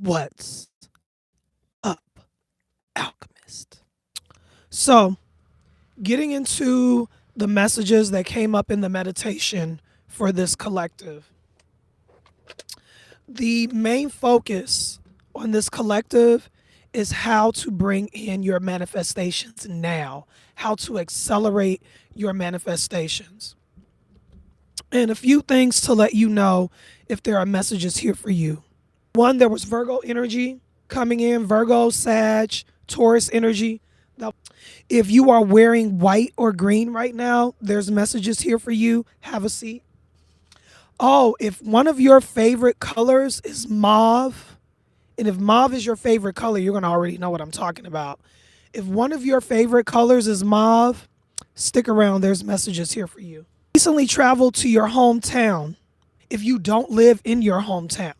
What's up, alchemist? So, getting into the messages that came up in the meditation for this collective, the main focus on this collective is how to bring in your manifestations now, how to accelerate your manifestations. And a few things to let you know if there are messages here for you. One, there was Virgo energy coming in, Virgo, Sag, Taurus energy. If you are wearing white or green right now, there's messages here for you. Have a seat. Oh, if one of your favorite colors is mauve, and if mauve is your favorite color, you're going to already know what I'm talking about. If one of your favorite colors is mauve, stick around. There's messages here for you. Recently traveled to your hometown if you don't live in your hometown.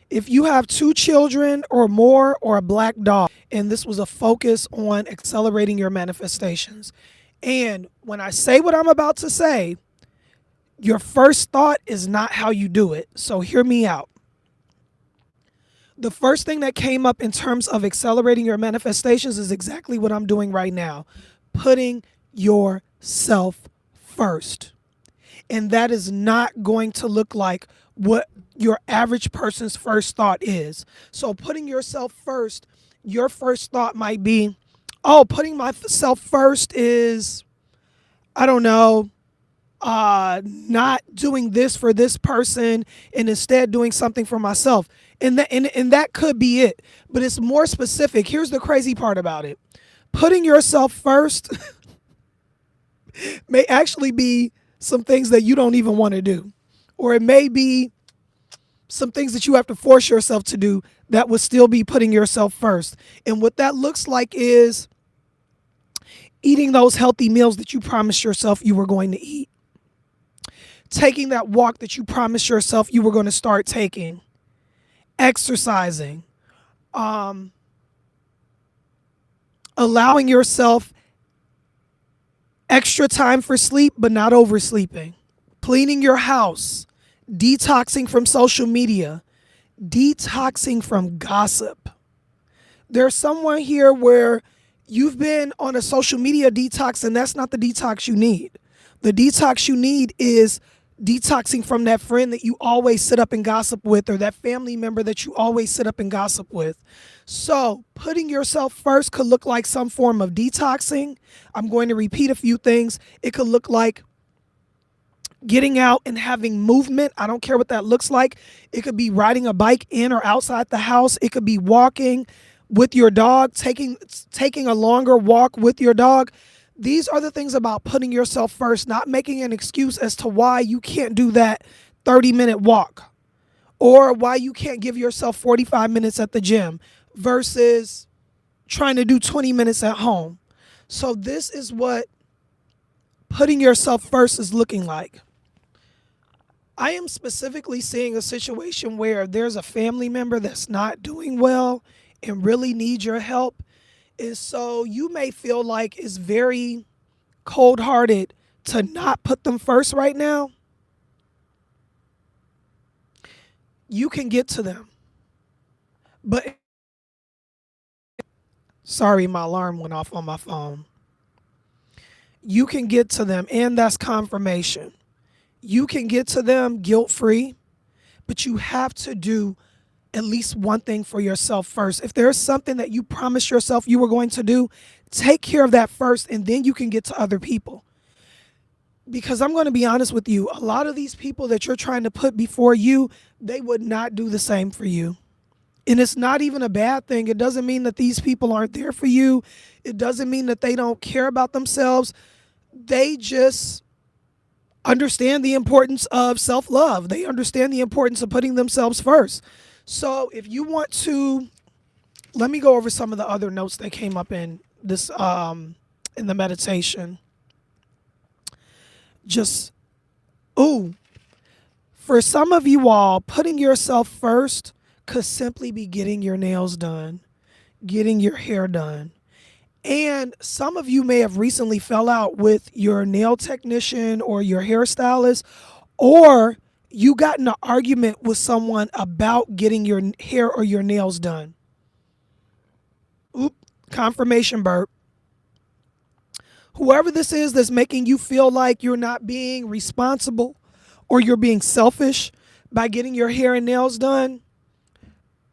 If you have 2 children or more or a black dog, and this was a focus on accelerating your manifestations. And when I say what I'm about to say, your first thought is not how you do it. So hear me out. The first thing that came up in terms of accelerating your manifestations is exactly what I'm doing right now. Putting yourself first. And that is not going to look like what your average person's first thought is. So putting yourself first, your first thought might be, oh, putting myself first is, I don't know, not doing this for this person and instead doing something for myself. And that could be it. But it's more specific. Here's the crazy part about it. Putting yourself first may actually be some things that you don't even want to do. Or it may be some things that you have to force yourself to do that would still be putting yourself first. And what that looks like is eating those healthy meals that you promised yourself you were going to eat. Taking that walk that you promised yourself you were going to start taking. Exercising. Allowing yourself extra time for sleep, but not oversleeping. Cleaning your house. Detoxing from social media. Detoxing from gossip. There's someone here where you've been on a social media detox, and that's not the detox you need. The detox you need is detoxing from that friend that you always sit up and gossip with, or that family member that you always sit up and gossip with. So putting yourself first could look like some form of detoxing. I'm going to repeat a few things. It could look like getting out and having movement. I don't care what that looks like. It could be riding a bike in or outside the house. It could be walking with your dog, taking a longer walk with your dog. These are the things about putting yourself first, not making an excuse as to why you can't do that 30-minute walk or why you can't give yourself 45 minutes at the gym versus trying to do 20 minutes at home. So this is what putting yourself first is looking like. I am specifically seeing a situation where there's a family member that's not doing well and really needs your help. And so you may feel like it's very cold-hearted to not put them first right now. You can get to them. But sorry, my alarm went off on my phone. You can get to them, and that's confirmation. You can get to them guilt-free, but you have to do at least one thing for yourself first. If there's something that you promised yourself you were going to do, take care of that first, and then you can get to other people. Because I'm going to be honest with you, a lot of these people that you're trying to put before you, they would not do the same for you. And it's not even a bad thing. It doesn't mean that these people aren't there for you. It doesn't mean that they don't care about themselves. They just understand the importance of self-love. They understand the importance of putting themselves first. So if you want to, let me go over some of the other notes that came up in this in the meditation. For some of you all, putting yourself first could simply be getting your nails done, getting your hair done. And some of you may have recently fell out with your nail technician or your hairstylist, or you got in an argument with someone about getting your hair or your nails done. Oop, confirmation burp. Whoever this is that's making you feel like you're not being responsible or you're being selfish by getting your hair and nails done,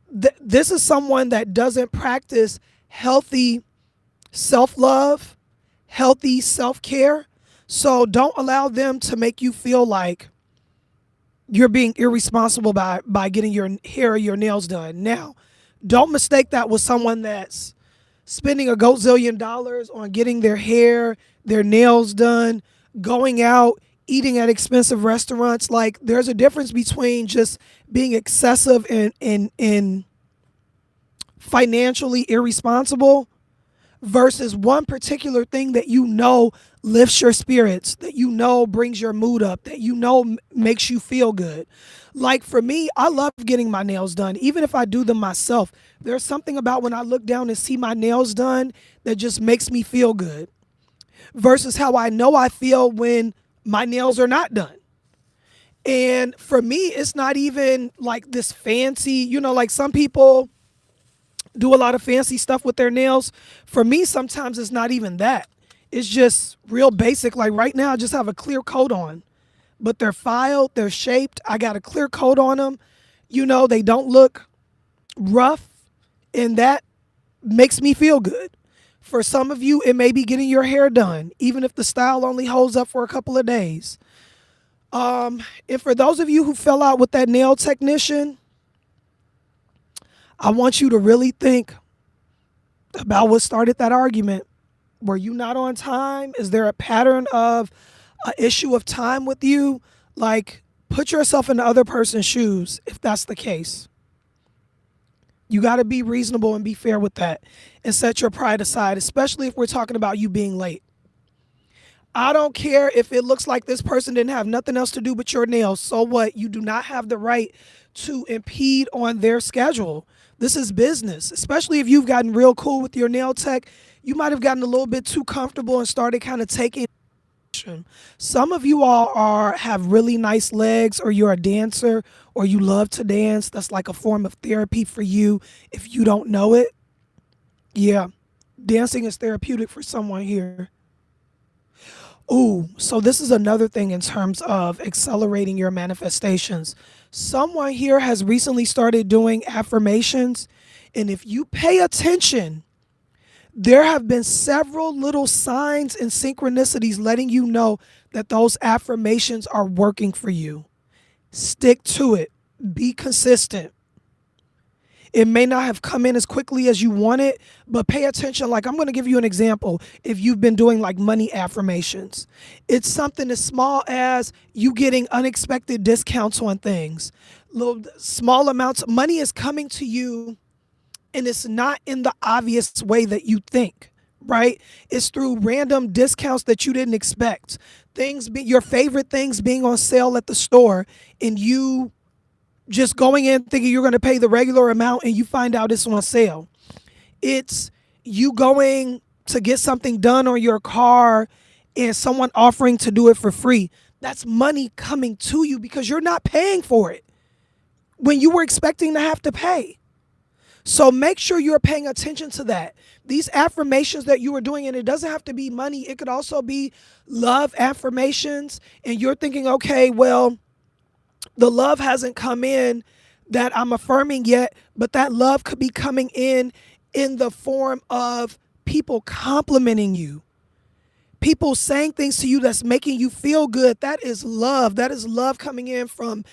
this is someone that doesn't practice healthy self-love, healthy self-care. So don't allow them to make you feel like you're being irresponsible by getting your hair or your nails done. Now, don't mistake that with someone that's spending a gazillion dollars on getting their hair, their nails done, going out, eating at expensive restaurants. Like, there's a difference between just being excessive and financially irresponsible versus one particular thing that you know lifts your spirits, that you know brings your mood up, that you know makes you feel good. Like for me, I love getting my nails done, even if I do them myself. There's something about when I look down and see my nails done that just makes me feel good versus how I know I feel when my nails are not done. And for me, it's not even like this fancy, like some people do a lot of fancy stuff with their nails. For me, sometimes it's not even that. It's just real basic. Like right now, I just have a clear coat on, but they're filed, they're shaped. I got a clear coat on them. They don't look rough, and that makes me feel good. For some of you, it may be getting your hair done, even if the style only holds up for a couple of days. And for those of you who fell out with that nail technician, I want you to really think about what started that argument. Were you not on time? Is there a pattern of an issue of time with you? Like, put yourself in the other person's shoes if that's the case. You got to be reasonable and be fair with that and set your pride aside, especially if we're talking about you being late. I don't care if it looks like this person didn't have nothing else to do but your nails. So what? You do not have the right to impede on their schedule. This is business, especially if you've gotten real cool with your nail tech. You might have gotten a little bit too comfortable and started kind of taking action. Some of you all have really nice legs, or you're a dancer, or you love to dance. That's like a form of therapy for you if you don't know it. Yeah, dancing is therapeutic for someone here. Ooh, so this is another thing in terms of accelerating your manifestations. Someone here has recently started doing affirmations, and if you pay attention, there have been several little signs and synchronicities letting you know that those affirmations are working for you. Stick to it. Be consistent. It may not have come in as quickly as you want it, but pay attention. Like, I'm going to give you an example. If you've been doing like money affirmations, it's something as small as you getting unexpected discounts on things. Little small amounts of money is coming to you, and it's not in the obvious way that you think, right? It's through random discounts that you didn't expect. Your favorite things being on sale at the store, and you just going in thinking you're going to pay the regular amount and you find out it's on sale. It's you going to get something done on your car and someone offering to do it for free. That's money coming to you because you're not paying for it when you were expecting to have to pay. So make sure you're paying attention to that. These affirmations that you are doing, and it doesn't have to be money. It could also be love affirmations. And you're thinking, okay, well, the love hasn't come in that I'm affirming yet, but that love could be coming in the form of people complimenting you, people saying things to you that's making you feel good. That is love. That is love coming in from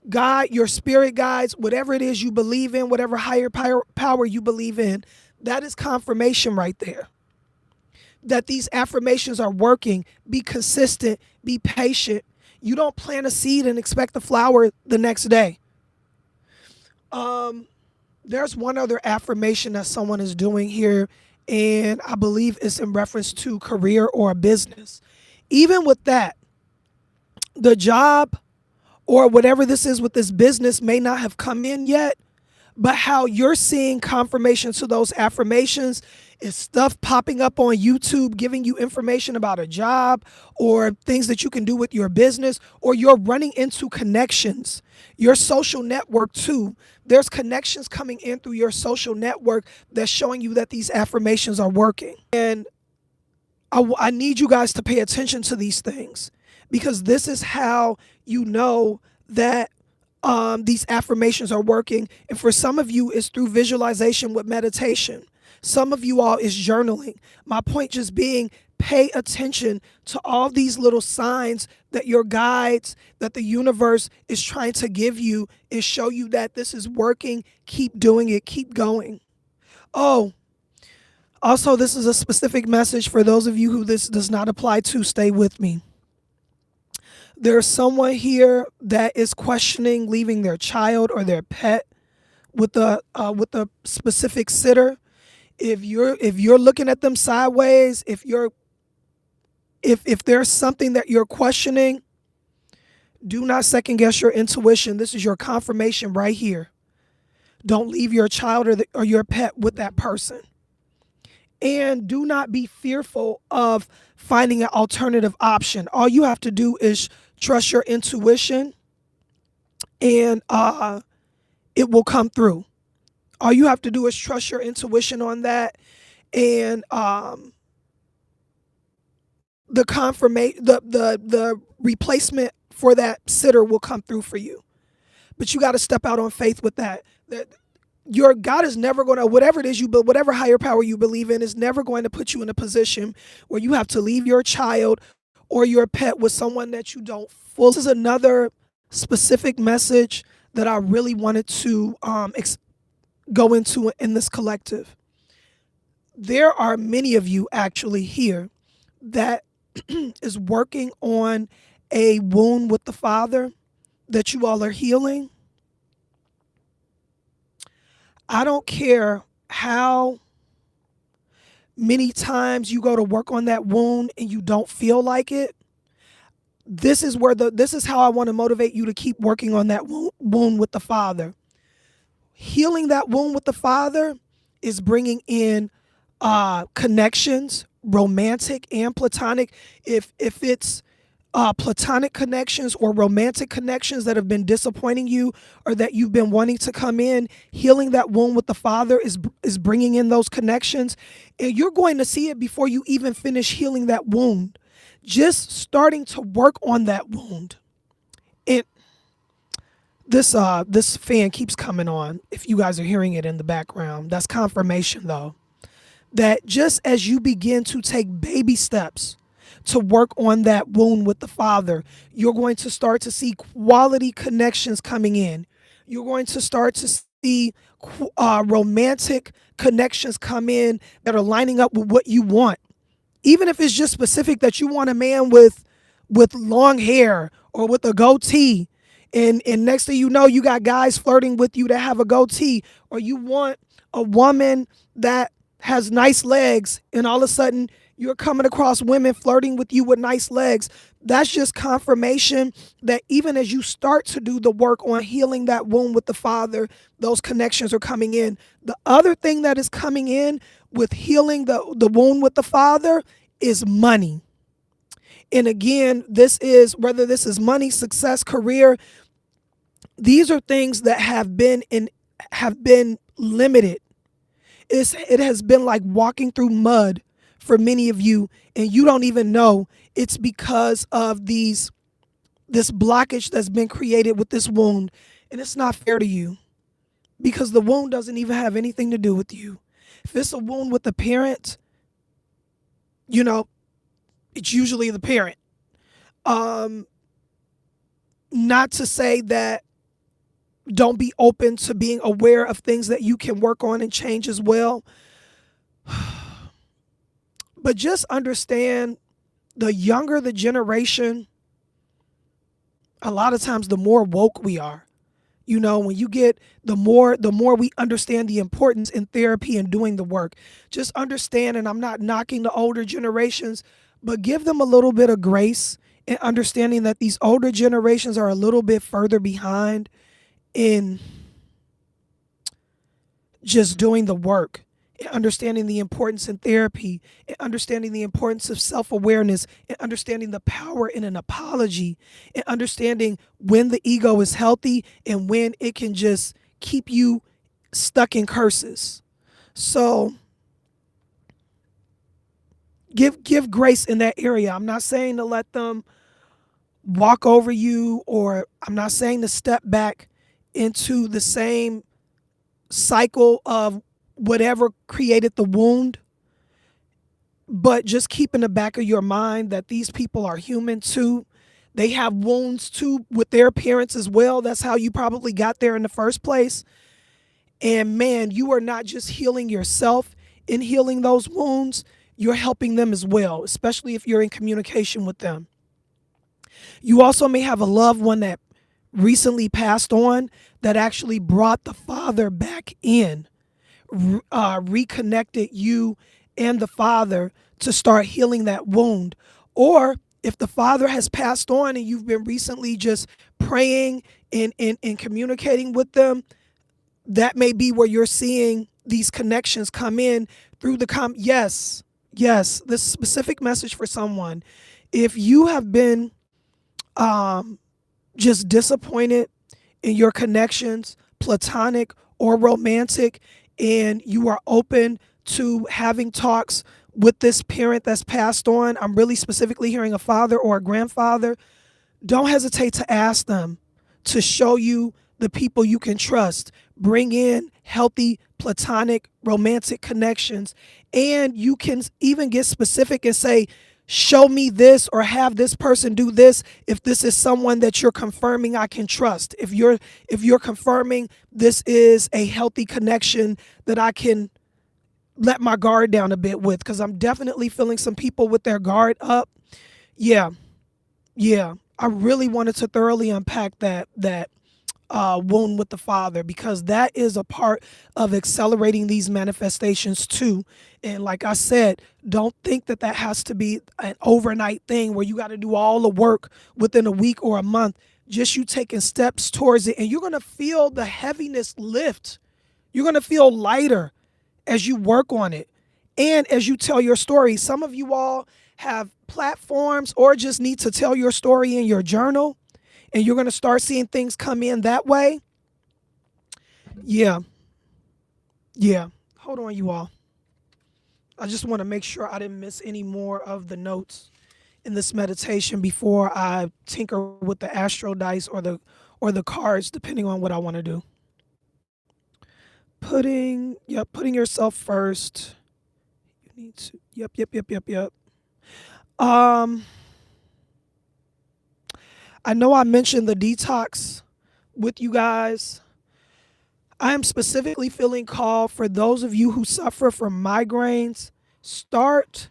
God, your spirit guides, whatever it is you believe in, whatever higher power you believe in. That is confirmation right there that these affirmations are working. Be consistent, be patient. You don't plant a seed and expect the flower the next day. There's one other affirmation that someone is doing here, and I believe it's in reference to career or a business. Even with that, the job or whatever this is with this business may not have come in yet, but how you're seeing confirmation to those affirmations Is stuff popping up on YouTube giving you information about a job or things that you can do with your business, or you're running into connections, your social network too? There's connections coming in through your social network that's showing you that these affirmations are working. And I need you guys to pay attention to these things, because this is how you know that these affirmations are working. And for some of you, it's through visualization with meditation. Some of you all is journaling. My point just being, pay attention to all these little signs that your guides, that the universe is trying to give you and show you that this is working. Keep doing it. Keep going. Oh, also, this is a specific message for those of you who this does not apply to. Stay with me. There's someone here that is questioning leaving their child or their pet with a specific sitter. If you're looking at them sideways, if there's something that you're questioning, do not second guess your intuition. This is your confirmation right here. Don't leave your child or your pet with that person. And do not be fearful of finding an alternative option. All you have to do is trust your intuition, and it will come through. All you have to do is trust your intuition on that, and the replacement for that sitter will come through for you. But you got to step out on faith with that. Your God is never going to, whatever it is you build, whatever higher power you believe in, is never going to put you in a position where you have to leave your child or your pet with someone that you don't fully. This is another specific message that I really wanted to go into in this collective. There are many of you actually here that is working on a wound with the father that you all are healing. I don't care how many times you go to work on that wound and you don't feel like it. This is how I want to motivate you to keep working on that wound with the father. Healing that wound with the father is bringing in connections, romantic and platonic. If it's platonic connections or romantic connections that have been disappointing you or that you've been wanting to come in, healing that wound with the father is bringing in those connections, and you're going to see it before you even finish healing that wound. Just starting to work on that wound. And this fan keeps coming on. If you guys are hearing it in the background, that's confirmation though, that just as you begin to take baby steps to work on that wound with the father, you're going to start to see quality connections coming in. You're going to start to see romantic connections come in that are lining up with what you want. Even if it's just specific that you want a man with long hair or with a goatee, and next thing you know, you got guys flirting with you that have a goatee, or you want a woman that has nice legs, and all of a sudden you're coming across women flirting with you with nice legs. That's just confirmation that even as you start to do the work on healing that wound with the father, those connections are coming in. The other thing that is coming in with healing the wound with the father is money. And again, whether this is money, success, career, these are things that have been limited. It has been like walking through mud for many of you, and you don't even know it's because of this blockage that's been created with this wound. And it's not fair to you, because the wound doesn't even have anything to do with you. If it's a wound with the parent, it's usually the parent. Not to say that don't be open to being aware of things that you can work on and change as well. But just understand, the younger the generation, a lot of times the more woke we are. When you get the more we understand the importance in therapy and doing the work. Just understand, and I'm not knocking the older generations, but give them a little bit of grace and understanding that these older generations are a little bit further behind in just doing the work and understanding the importance in therapy, and understanding the importance of self-awareness, and understanding the power in an apology, and understanding when the ego is healthy and when it can just keep you stuck in curses. So give grace in that area. I'm not saying to let them walk over you, or I'm not saying to step back into the same cycle of whatever created the wound, but just keep in the back of your mind that these people are human too. They have wounds too with their parents as well. That's how you probably got there in the first place. And man, you are not just healing yourself in healing those wounds, you're helping them as well, especially if you're in communication with them. You also may have a loved one that recently passed on that actually brought the father back in, reconnected you and the father to start healing that wound. Or if the father has passed on and you've been recently just praying and communicating with them, that may be where you're seeing these connections come in through the yes, this specific message for someone. If you have been just disappointed in your connections, platonic or romantic, and you are open to having talks with this parent that's passed on, I'm really specifically hearing a father or a grandfather, don't hesitate to ask them to show you the people you can trust. Bring in healthy, platonic, romantic connections. And you can even get specific and say, show me this, or have this person do this if this is someone that you're confirming I can trust. If you're confirming this is a healthy connection that I can let my guard down a bit with, because I'm definitely feeling some people with their guard up. Yeah. I really wanted to thoroughly unpack that wound with the father, because that is a part of accelerating these manifestations too. And like I said, don't think that has to be an overnight thing where you got to do all the work within a week or a month. Just you taking steps towards it, and you're going to feel the heaviness lift. You're going to feel lighter as you work on it and as you tell your story. Some of you all have platforms or just need to tell your story in your journal, and you're going to start seeing things come in that way. Yeah. Hold on, you all. I just want to make sure I didn't miss any more of the notes in this meditation before I tinker with the astro dice or the cards, depending on what I want to do. Putting yourself first. You need to. Yep. I know I mentioned the detox with you guys. I am specifically feeling called for those of you who suffer from migraines, start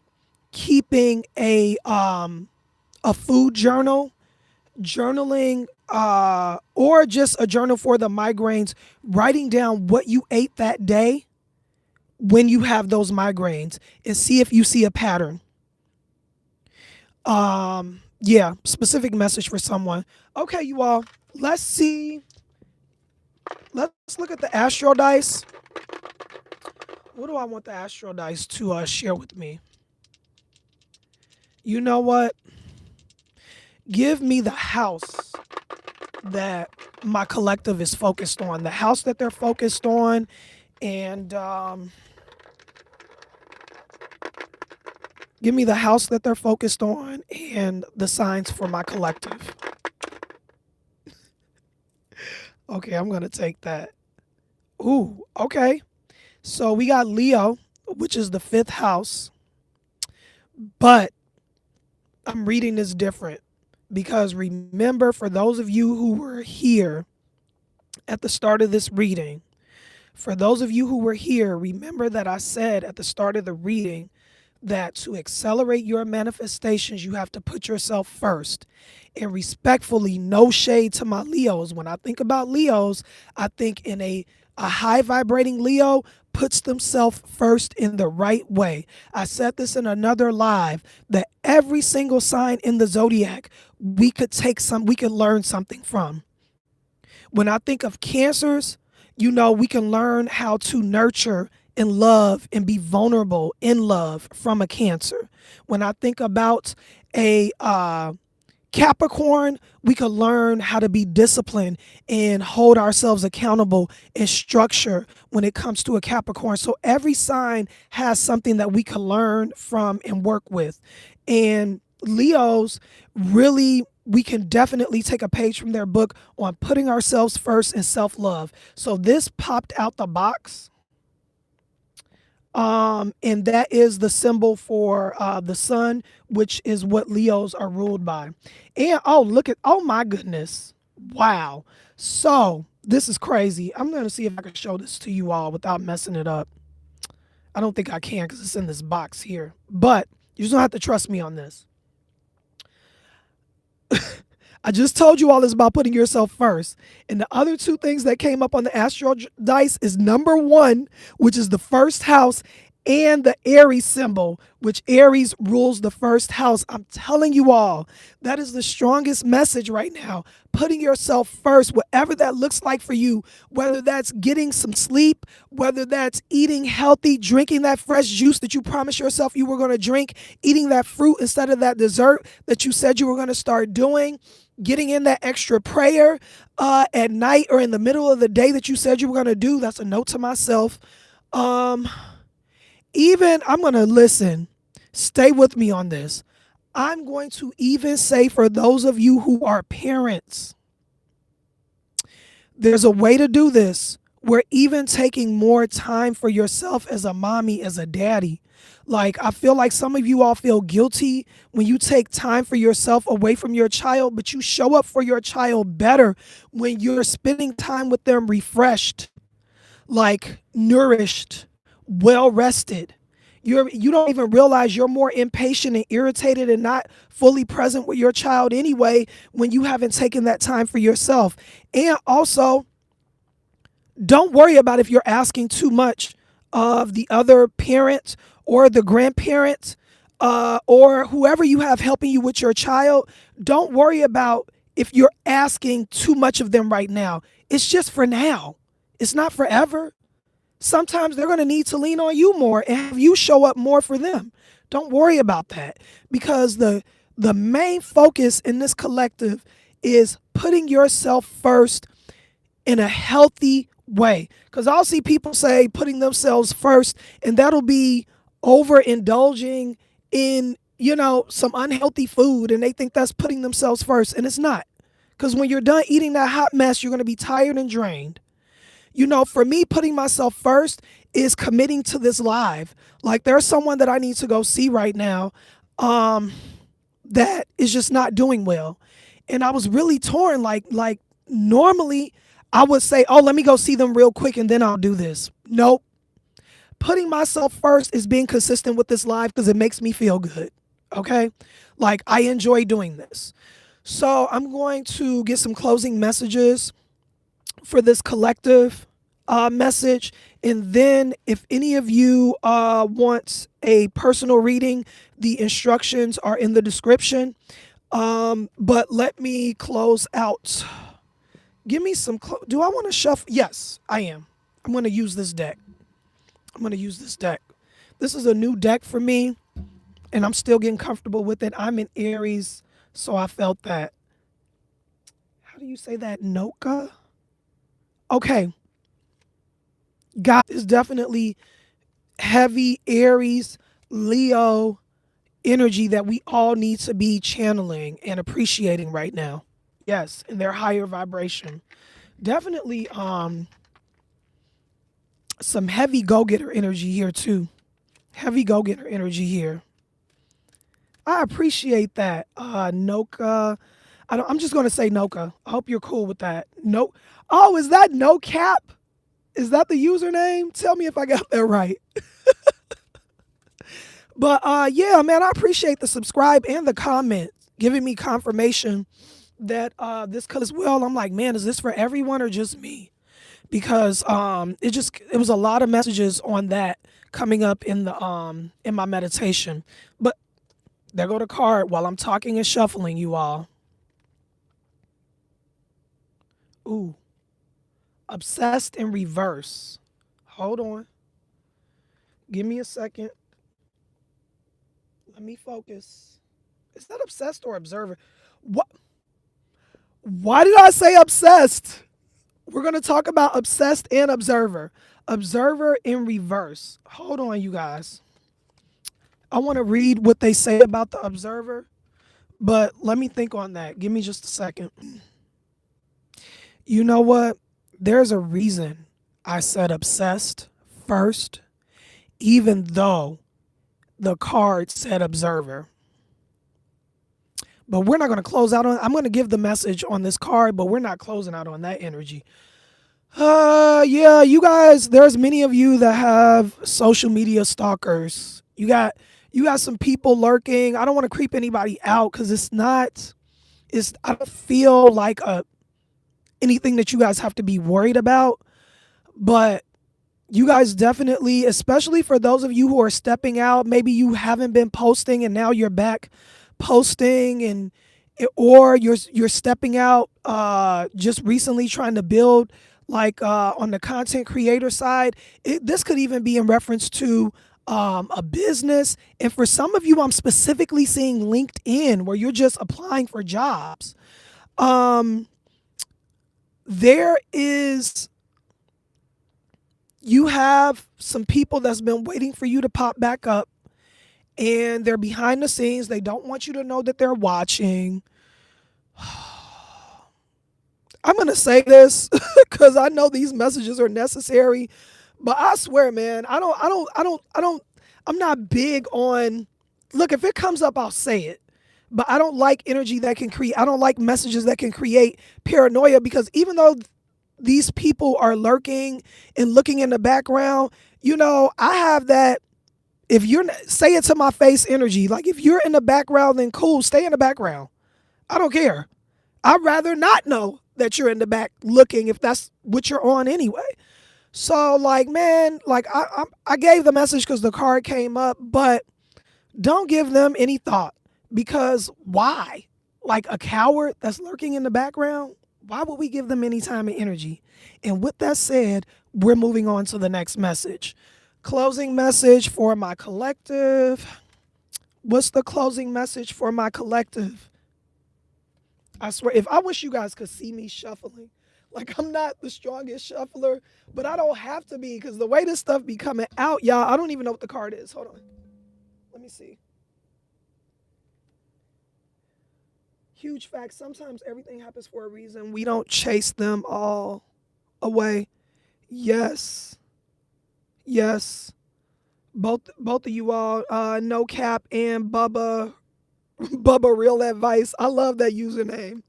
keeping a food journal, journaling, or just a journal for the migraines, writing down what you ate that day when you have those migraines, and see if you see a pattern. Specific message for someone. Okay, you all, let's see. Let's look at the astro dice. What do I want the astro dice to share with me? You know what? Give me the house that my collective is focused on, the house that they're focused on, and give me the house that they're focused on and the signs for my collective. Okay, I'm going to take that. Ooh, okay. So we got Leo, which is the 5th house. But I'm reading this different, because remember, for those of you who were here at the start of this reading, remember that I said at the start of the reading that to accelerate your manifestations, you have to put yourself first. And respectfully, no shade to my Leos. When I think about Leos, I think in a high vibrating Leo puts themselves first in the right way. I said this in another live, that every single sign in the zodiac we could learn something from. When I think of Cancers, we can learn how to nurture in love and be vulnerable in love from a Cancer. When I think about a Capricorn, we could learn how to be disciplined and hold ourselves accountable and structure when it comes to a Capricorn. So every sign has something that we can learn from and work with. And Leos really, we can definitely take a page from their book on putting ourselves first and self-love. So this popped out the box. And that is the symbol for the sun, which is what Leos are ruled by. And oh, look at, oh my goodness. Wow. So this is crazy. I'm going to see if I can show this to you all without messing it up. I don't think I can because it's in this box here, but you just don't have to trust me on this. I just told you all this about putting yourself first. And the other two things that came up on the Astro Dice is number 1, which is the first house, and the Aries symbol, which Aries rules the first house. I'm telling you all, that is the strongest message right now. Putting yourself first, whatever that looks like for you, whether that's getting some sleep, whether that's eating healthy, drinking that fresh juice that you promised yourself you were going to drink, eating that fruit instead of that dessert that you said you were going to start doing, getting in that extra prayer at night or in the middle of the day that you said you were going to do. That's a note to myself. Even, I'm going to listen, stay with me on this. I'm going to even say for those of you who are parents, there's a way to do this. We're even taking more time for yourself as a mommy, as a daddy. Like, I feel like some of you all feel guilty when you take time for yourself away from your child, but you show up for your child better when you're spending time with them refreshed, like nourished, well rested. You don't even realize you're more impatient and irritated and not fully present with your child anyway when you haven't taken that time for yourself. And also, don't worry about if you're asking too much of the other parent or the grandparent or whoever you have helping you with your child. Don't worry about if you're asking too much of them right now. It's just for now. It's not forever. Sometimes they're going to need to lean on you more and have you show up more for them. Don't worry about that, because the main focus in this collective is putting yourself first in a healthy way. Because I'll see people say putting themselves first, and that'll be overindulging in, some unhealthy food, and they think that's putting themselves first, and it's not. Because when you're done eating that hot mess, you're going to be tired and drained. For me, putting myself first is committing to this live. Like, there's someone that I need to go see right now that is just not doing well. And I was really torn. Like normally I would say, oh, let me go see them real quick and then I'll do this. Nope. Putting myself first is being consistent with this live because it makes me feel good. Okay? Like, I enjoy doing this. So I'm going to get some closing messages for this collective message. And then if any of you want a personal reading, the instructions are in the description. But let me close out. Give me some, do I want to shuffle? Yes, I am. I'm going to use this deck. This is a new deck for me, and I'm still getting comfortable with it. I'm in Aries, so I felt that. How do you say that? Noka? Okay. God is definitely heavy Aries, Leo energy that we all need to be channeling and appreciating right now. Yes, in their higher vibration. Definitely some heavy go-getter energy here too. Heavy go-getter energy here. I appreciate that. Noka. I'm just going to say Noka. I hope you're cool with that. No. Oh, is that No Cap? Is that the username? Tell me if I got that right. But yeah, man, I appreciate the subscribe and the comment, giving me confirmation that this color as well. I'm like, man, is this for everyone or just me? Because it was a lot of messages on that coming up in the in my meditation. But there go the card while I'm talking and shuffling, you all. Ooh. Obsessed in reverse. Hold on. Give me a second. Let me focus. Is that obsessed or observer? What? Why did I say obsessed? We're going to talk about obsessed and observer. Observer in reverse. Hold on, you guys. I want to read what they say about the observer, but let me think on that. Give me just a second. You know what? There's a reason I said obsessed first, even though the card said observer. But we're not going to close out on, I'm going to give the message on this card, but we're not closing out on that energy. Yeah, you guys, there's many of you that have social media stalkers. You got some people lurking. I don't want to creep anybody out because I don't feel like anything that you guys have to be worried about. But you guys definitely, especially for those of you who are stepping out, maybe you haven't been posting and now you're back posting, and or you're stepping out just recently trying to build like on the content creator side. This could even be in reference to a business. And for some of you, I'm specifically seeing LinkedIn where you're just applying for jobs. You have some people that's been waiting for you to pop back up, and they're behind the scenes. They don't want you to know that they're watching. I'm going to say this because I know these messages are necessary, but I swear, man, I'm not big on, look, if it comes up, I'll say it. But I don't like energy that can create, I don't like messages that can create paranoia, because even though these people are lurking and looking in the background, I have that, if you're, say it to my face energy. Like, if you're in the background, then cool, stay in the background. I don't care. I'd rather not know that you're in the back looking if that's what you're on anyway. So, like, man, like I gave the message because the card came up, but don't give them any thought, because why? Like a coward that's lurking in the background? Why would we give them any time and energy? And with that said, we're moving on to the next message. Closing message for my collective. What's the closing message for my collective? I swear, if I wish you guys could see me shuffling. Like, I'm not the strongest shuffler, but I don't have to be, because the way this stuff be coming out, y'all, I don't even know what the card is. Hold on. Let me see. Huge fact. Sometimes everything happens for a reason. We don't chase them all away. Yes. Yes. Both of you all, No Cap and Bubba Real Advice. I love that username.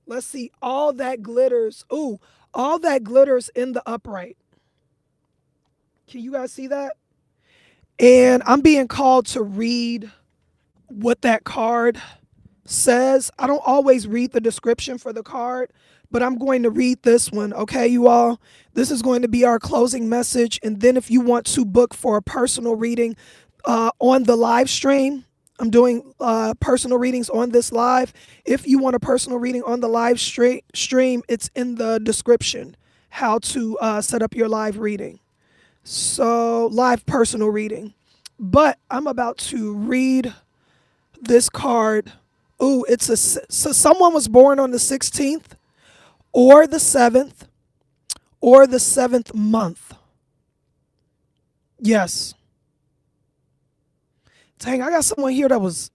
Let's see. All that glitters. Ooh, all that glitters in the upright. Can you guys see that? And I'm being called to read what that card says. I don't always read the description for the card, but I'm going to read this one, okay, you all? This is going to be our closing message. And then if you want to book for a personal reading on the live stream, I'm doing personal readings on this live. If you want a personal reading on the live stream, it's in the description how to set up your live reading. So, live personal reading. But I'm about to read this card. Ooh, so someone was born on the 16th or the 7th or the 7th month. Yes. Dang, I got someone here that was,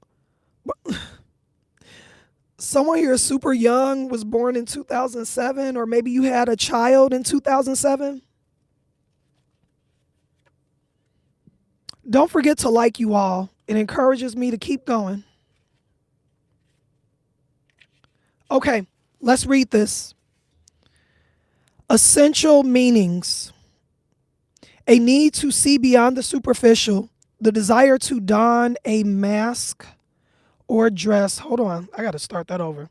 someone here super young, was born in 2007, or maybe you had a child in 2007. Don't forget to like, you all. It encourages me to keep going. Okay, let's read this. Essential meanings. A need to see beyond the superficial, the desire to don a mask or dress. Hold on, I got to start that over.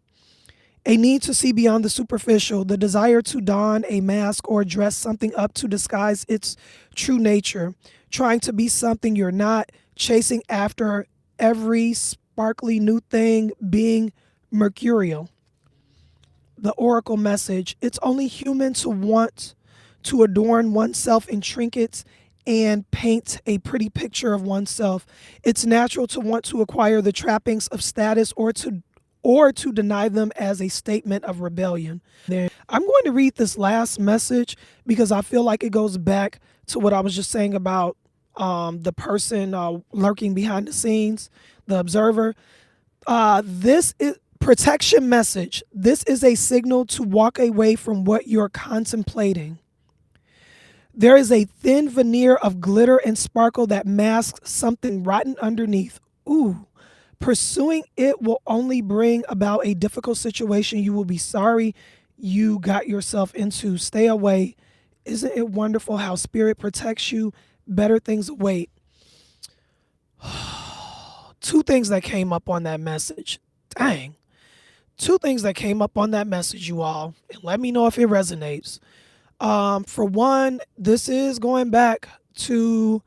A need to see beyond the superficial, the desire to don a mask or dress something up to disguise its true nature, trying to be something you're not, chasing after every sparkly new thing, being mercurial. The oracle message: it's only human to want to adorn oneself in trinkets and paint a pretty picture of oneself. It's natural to want to acquire the trappings of status or to deny them as a statement of rebellion. I'm going to read this last message because I feel like it goes back to what I was just saying about the person lurking behind the scenes, the observer. This is protection message. This is a signal to walk away from what you're contemplating. There is a thin veneer of glitter and sparkle that masks something rotten underneath. Ooh. Pursuing it will only bring about a difficult situation you will be sorry you got yourself into. Stay away. Isn't it wonderful how spirit protects you? Better things await. Two things that came up on that message. Dang. Two things that came up on that message, you all. And let me know if it resonates. For one, this is going back to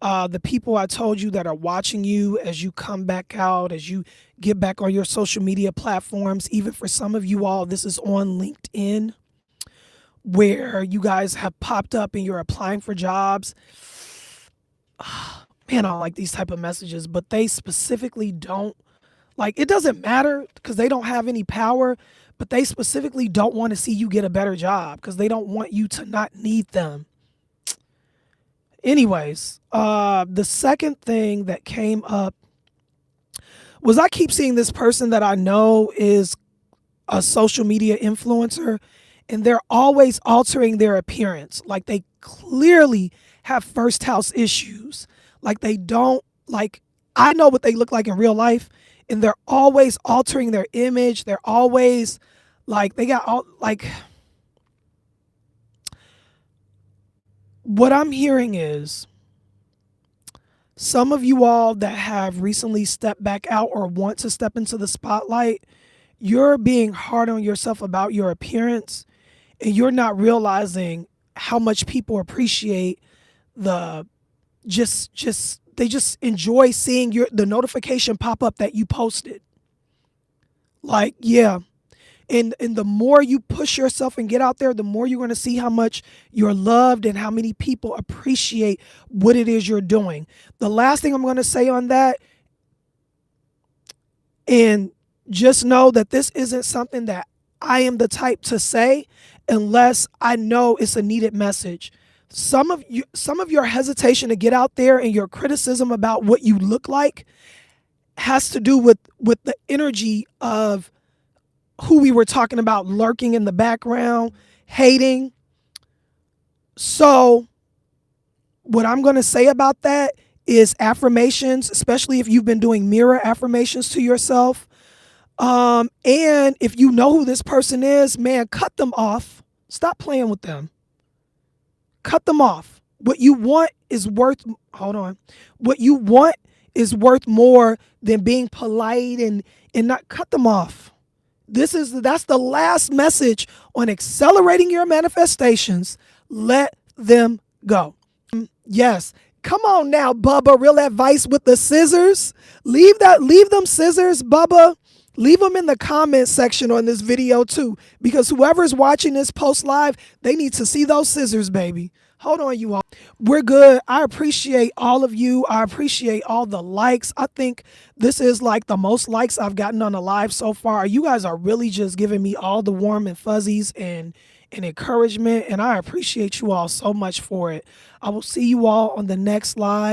the people I told you that are watching you as you come back out, as you get back on your social media platforms. Even for some of you all, this is on LinkedIn, where you guys have popped up and you're applying for jobs. Man, I don't like these type of messages, but they specifically don't, like, it doesn't matter because they don't have any power, but they specifically don't want to see you get a better job because they don't want you to not need them. Anyways, the second thing that came up was I keep seeing this person that I know is a social media influencer, and they're always altering their appearance. Like they clearly have first house issues. Like they don't, like, I know what they look like in real life, and they're always altering their image. They're always like, they got all, like, what I'm hearing is some of you all that have recently stepped back out or want to step into the spotlight, you're being hard on yourself about your appearance, and you're not realizing how much people appreciate the they just enjoy seeing the notification pop up that you posted. Like, yeah. And the more you push yourself and get out there, the more you're going to see how much you're loved and how many people appreciate what it is you're doing. The last thing I'm going to say on that, and just know that this isn't something that I am the type to say unless I know it's a needed message. Some of your hesitation to get out there and your criticism about what you look like has to do with the energy of who we were talking about lurking in the background, hating. So what I'm going to say about that is affirmations, especially if you've been doing mirror affirmations to yourself. And if you know who this person is, man, cut them off. Stop playing with them. Cut them off. What you want is worth, What you want is worth more than being polite and not. Cut them off. That's the last message on accelerating your manifestations. Let them go. Yes. Come on now, Bubba. Real advice with the scissors. Leave them scissors, Bubba. Leave them in the comment section on this video too, because whoever's watching this post live, they need to see those scissors, baby. Hold on, you all. We're good. I appreciate all of you. I appreciate all the likes. I think this is like the most likes I've gotten on a live so far. You guys are really just giving me all the warm and fuzzies and encouragement, and I appreciate you all so much for it. I will see you all on the next live.